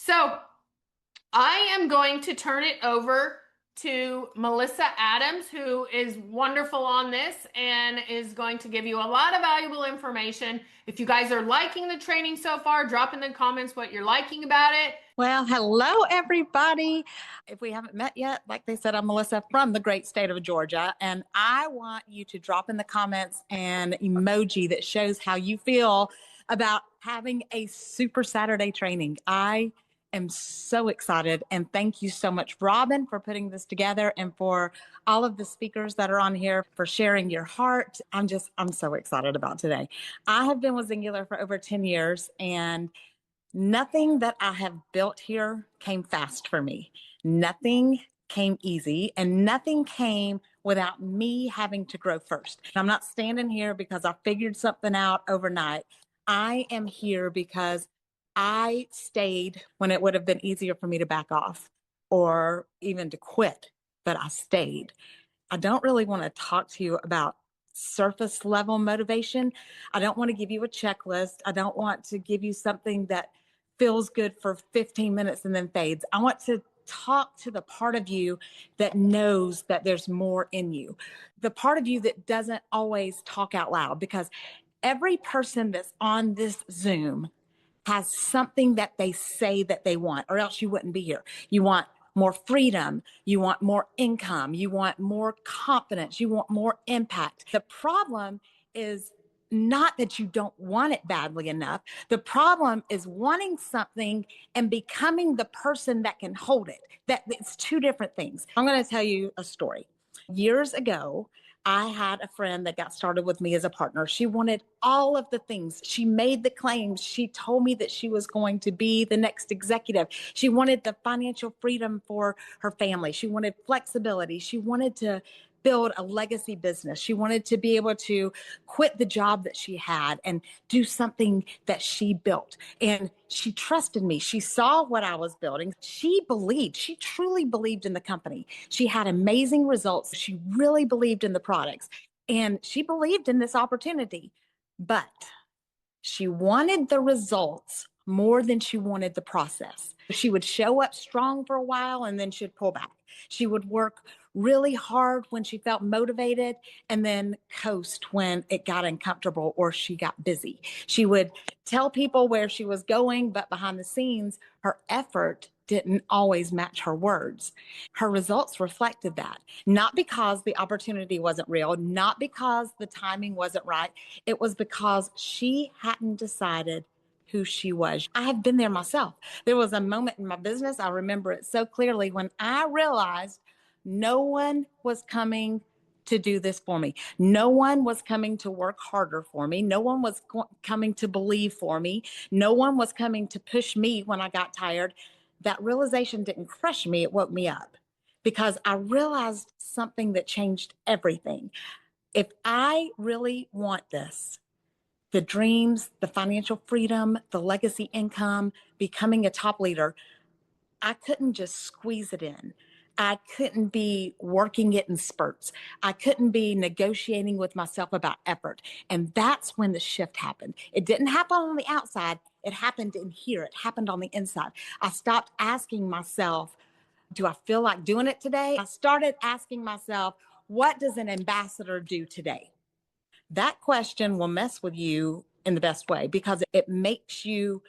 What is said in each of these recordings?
So I am going to turn it over to Melissa Adams, who is wonderful on this and is going to give you a lot of valuable information. If you guys are liking the training so far, drop in the comments what you're liking about it. Well, hello, everybody. If we haven't met yet, like they said, I'm Melissa from the great state of Georgia, and I want you to drop in the comments an emoji that shows how you feel about having a Super Saturday training. I am so excited, and thank you so much, Robin, for putting this together and for all of the speakers that are on here for sharing your heart. I'm so excited about today. I have been with Zingular for over 10 years, and nothing that I have built here came fast for me. Nothing came easy, and nothing came without me having to grow first. I'm not standing here because I figured something out overnight. I am here because I stayed when it would have been easier for me to back off or even to quit, but I stayed. I don't really want to talk to you about surface level motivation. I don't want to give you a checklist. I don't want to give you something that feels good for 15 minutes and then fades. I want to talk to the part of you that knows that there's more in you, the part of you that doesn't always talk out loud, because every person that's on this Zoom has something that they say that they want, or else you wouldn't be here. You want more freedom, you want more income, you want more confidence, you want more impact. The problem is not that you don't want it badly enough. The problem is wanting something and becoming the person that can hold it. It's two different things. I'm going to tell you a story. Years ago, I had a friend that got started with me as a partner. She wanted all of the things. She made the claims. She told me that she was going to be the next executive. She wanted the financial freedom for her family. She wanted flexibility. She wanted to build a legacy business. She wanted to be able to quit the job that she had and do something that she built. And she trusted me. She saw what I was building. She truly believed in the company. She had amazing results. She really believed in the products, and she believed in this opportunity, but she wanted the results more than she wanted the process. She would show up strong for a while and then she'd pull back. She would work really hard when she felt motivated and then coast when it got uncomfortable or she got busy. She would tell people where she was going, but behind the scenes, her effort didn't always match her words. Her results reflected that, not because the opportunity wasn't real, not because the timing wasn't right. It was because she hadn't decided who she was. I have been there myself. There was a moment in my business, I remember it so clearly, when I realized no one was coming to do this for me. No one was coming to work harder for me. No one was coming to believe for me. No one was coming to push me when I got tired. That realization didn't crush me, it woke me up, because I realized something that changed everything. If I really want this, the dreams, the financial freedom, the legacy income, becoming a top leader, I couldn't just squeeze it in. I couldn't be working it in spurts. I couldn't be negotiating with myself about effort. And that's when the shift happened. It didn't happen on the outside. It happened in here. It happened on the inside. I stopped asking myself, do I feel like doing it today? I started asking myself, what does an ambassador do today? That question will mess with you in the best way, because it makes you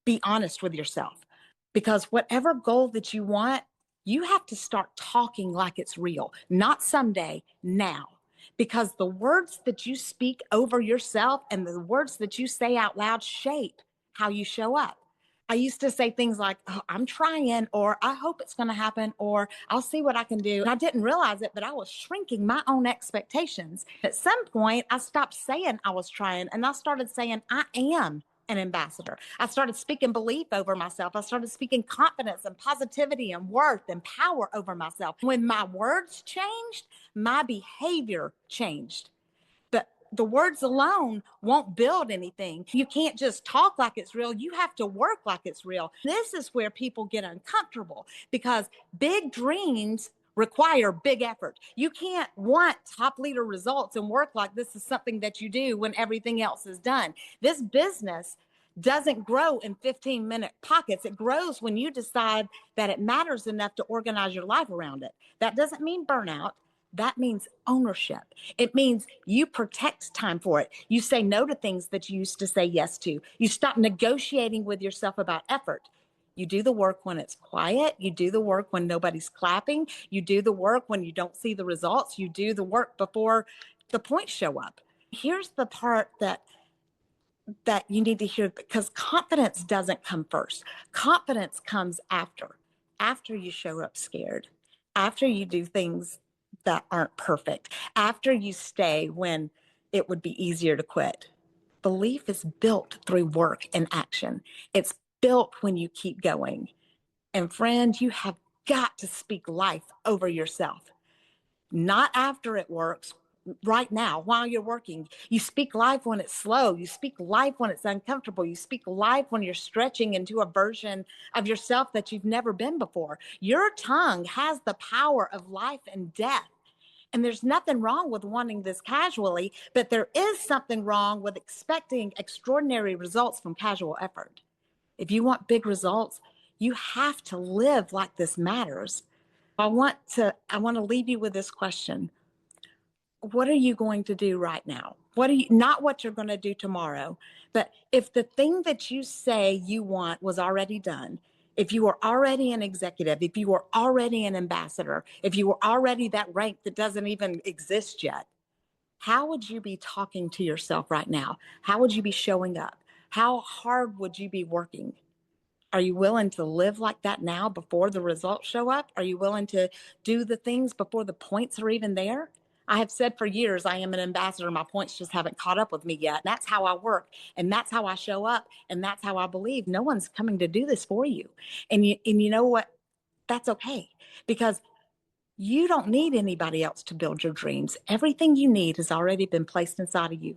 be honest with yourself. Because whatever goal that you want, you have to start talking like it's real, not someday, now. Because the words that you speak over yourself and the words that you say out loud shape how you show up. I used to say things like, oh, I'm trying, or I hope it's going to happen, or I'll see what I can do. And I didn't realize it, but I was shrinking my own expectations. At some point, I stopped saying I was trying and I started saying I am an ambassador. I started speaking belief over myself. I started speaking confidence and positivity and worth and power over myself. When my words changed, my behavior changed. But the words alone won't build anything. You can't just talk like it's real. You have to work like it's real. This is where people get uncomfortable, because big dreams require big effort. You can't want top leader results and work like this is something that you do when everything else is done. This business doesn't grow in 15-minute pockets. It grows when you decide that it matters enough to organize your life around it. That doesn't mean burnout. That means ownership. It means you protect time for it. You say no to things that you used to say yes to. You stop negotiating with yourself about effort. You do the work when it's quiet. You do the work when nobody's clapping. You do the work when you don't see the results. You do the work before the points show up. Here's the part that you need to hear, because confidence doesn't come first. Confidence comes after you show up scared, after you do things that aren't perfect, after you stay when it would be easier to quit. Belief is built through work and action. It's built when you keep going. And friend, you have got to speak life over yourself, not after it works, right now while you're working. You speak life when it's slow. You speak life when it's uncomfortable. You speak life when you're stretching into a version of yourself that you've never been before. Your tongue has the power of life and death. And there's nothing wrong with wanting this casually, but there is something wrong with expecting extraordinary results from casual effort. If you want big results, you have to live like this matters. I want to leave you with this question. What are you going to do right now? Not what you're going to do tomorrow, but if the thing that you say you want was already done, if you were already an executive, if you were already an ambassador, if you were already that rank that doesn't even exist yet, how would you be talking to yourself right now? How would you be showing up? How hard would you be working? Are you willing to live like that now before the results show up? Are you willing to do the things before the points are even there? I have said for years, I am an ambassador. My points just haven't caught up with me yet. That's how I work. And that's how I show up. And that's how I believe. No one's coming to do this for you. And you know what? That's okay, because you don't need anybody else to build your dreams. Everything you need has already been placed inside of you.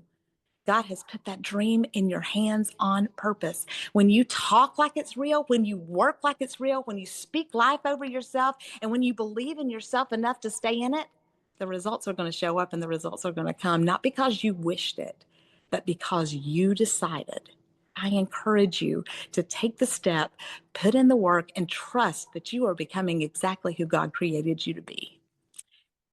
God has put that dream in your hands on purpose. When you talk like it's real, when you work like it's real, when you speak life over yourself, and when you believe in yourself enough to stay in it, the results are going to show up and the results are going to come, not because you wished it, but because you decided. I encourage you to take the step, put in the work, and trust that you are becoming exactly who God created you to be.